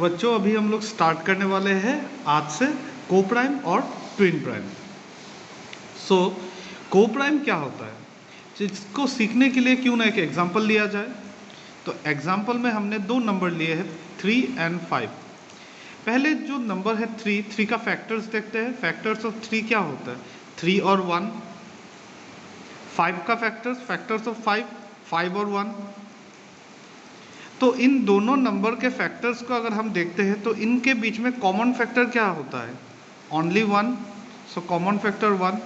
बच्चों अभी हम लोग स्टार्ट करने वाले हैं आज से को प्राइम और ट्विन प्राइम। को प्राइम क्या होता है, जिसको सीखने के लिए क्यों ना एक एग्जांपल लिया जाए। तो एग्जांपल में हमने दो नंबर लिए हैं 3 और 5। पहले जो नंबर है 3 का फैक्टर्स देखते हैं। फैक्टर्स ऑफ 3 क्या होता है, 3 और 1। 5 का फैक्टर्स ऑफ 5 और 1। तो इन दोनों नंबर के फैक्टर्स को अगर हम देखते हैं तो इनके बीच में कॉमन फैक्टर क्या होता है, ओनली 1। So common factor 1।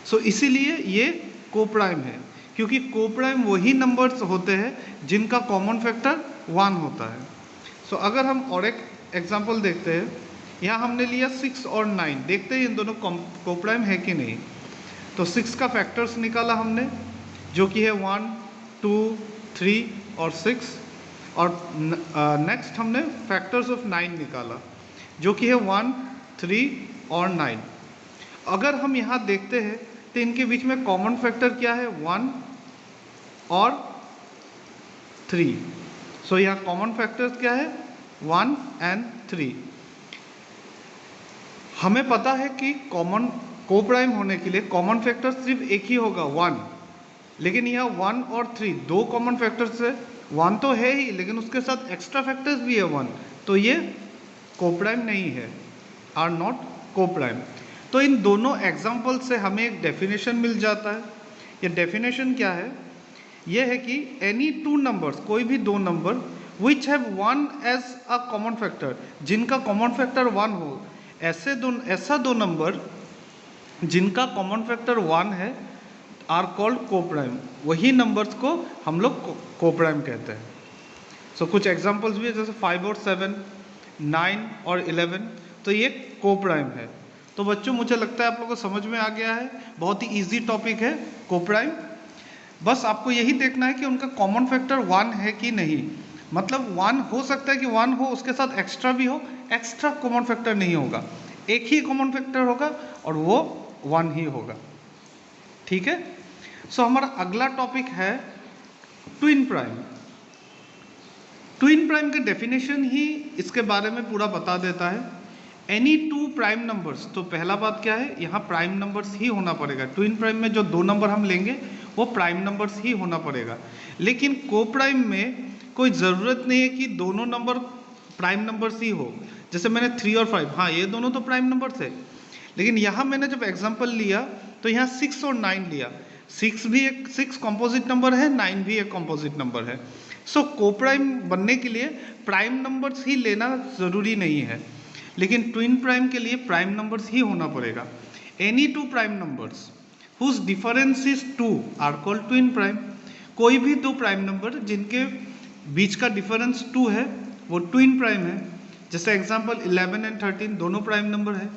सो इसीलिए ये को प्राइम है, क्योंकि को प्राइम वही नंबर्स होते हैं जिनका कॉमन फैक्टर 1 होता है। सो अगर हम और एक एग्जांपल देखते हैं, यहाँ हमने लिया 6 और 9। देखते हैं इन दोनों को प्राइम है कि नहीं। तो 6 का फैक्टर्स निकाला हमने, जो कि है 1, 2, 3 और 6। और नेक्स्ट हमने फैक्टर्स ऑफ 9 निकाला, जो कि है 1, 3 और 9। अगर हम यहाँ देखते हैं तो इनके बीच में कॉमन फैक्टर क्या है, 1 और 3। सो यहाँ कॉमन फैक्टर्स क्या है, 1 और 3। हमें पता है कि कॉमन को प्राइम होने के लिए कॉमन फैक्टर सिर्फ एक ही होगा, 1। लेकिन यहाँ 1 और 3 दो कॉमन फैक्टर्स है। 1 तो है ही, लेकिन उसके साथ एक्स्ट्रा फैक्टर्स भी है 1। तो ये को प्राइम नहीं है, आर नॉट को प्राइम। तो इन दोनों एग्जाम्पल से हमें एक डेफिनेशन मिल जाता है। ये डेफिनेशन क्या है, ये है कि एनी टू नंबर्स, कोई भी दो number which have 1 as a common factor, जिनका कॉमन फैक्टर 1 हो, ऐसा दो नंबर जिनका कॉमन फैक्टर 1 है आर कॉल्ड को प्राइम। वही नंबर्स को हम लोग को प्राइम कहते हैं। सो कुछ एग्जांपल्स भी है, जैसे 5 और 7, 9 और 11। तो ये को प्राइम है। तो बच्चों मुझे लगता है आप लोगों को समझ में आ गया है, बहुत ही इजी टॉपिक है को प्राइम। बस आपको यही देखना है कि उनका कॉमन फैक्टर 1 है कि नहीं। मतलब 1 हो सकता है कि 1 हो, उसके साथ एक्स्ट्रा भी हो, एक्स्ट्रा कॉमन फैक्टर नहीं होगा, एक ही कॉमन फैक्टर होगा और वो 1 ही होगा। ठीक है। सो हमारा अगला टॉपिक है ट्विन प्राइम। ट्विन प्राइम का डेफिनेशन ही इसके बारे में पूरा बता देता है। एनी टू प्राइम नंबर्स, तो पहला बात क्या है, यहाँ प्राइम नंबर्स ही होना पड़ेगा। ट्विन प्राइम में जो दो नंबर हम लेंगे वो प्राइम नंबर्स ही होना पड़ेगा। लेकिन को प्राइम में कोई ज़रूरत नहीं है कि दोनों नंबर प्राइम नंबर्स ही हो। जैसे मैंने 3 और 5, हाँ ये दोनों तो प्राइम नंबर्स है, लेकिन यहाँ मैंने जब एग्जाम्पल लिया तो यहाँ 6 और 9 लिया। 6 कॉम्पोजिट नंबर है, 9 भी एक कॉम्पोजिट नंबर है। सो को प्राइम बनने के लिए प्राइम नंबर्स ही लेना ज़रूरी नहीं है, लेकिन ट्विन प्राइम के लिए प्राइम नंबर्स ही होना पड़ेगा। Any two prime numbers whose difference is 2 are called twin prime. कोई भी दो प्राइम नंबर जिनके बीच का डिफरेंस 2 है वो ट्विन प्राइम है। जैसे एग्जांपल 11 और 13 दोनों प्राइम नंबर है,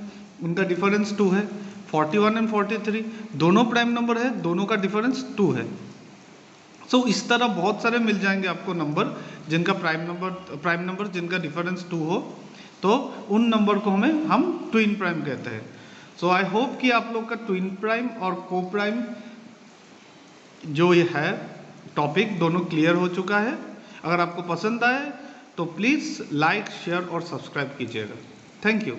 उनका डिफरेंस 2 है। 41 और 43 दोनों प्राइम नंबर है, दोनों का डिफरेंस 2 है। सो इस तरह बहुत सारे मिल जाएंगे आपको नंबर जिनका प्राइम नंबर जिनका डिफरेंस 2 हो, तो उन नंबर को हम ट्विन प्राइम कहते हैं। सो आई होप कि आप लोग का ट्विन प्राइम और को प्राइम जो ये है टॉपिक दोनों क्लियर हो चुका है। अगर आपको पसंद आए तो प्लीज़ लाइक, शेयर और सब्सक्राइब कीजिएगा। Thank you.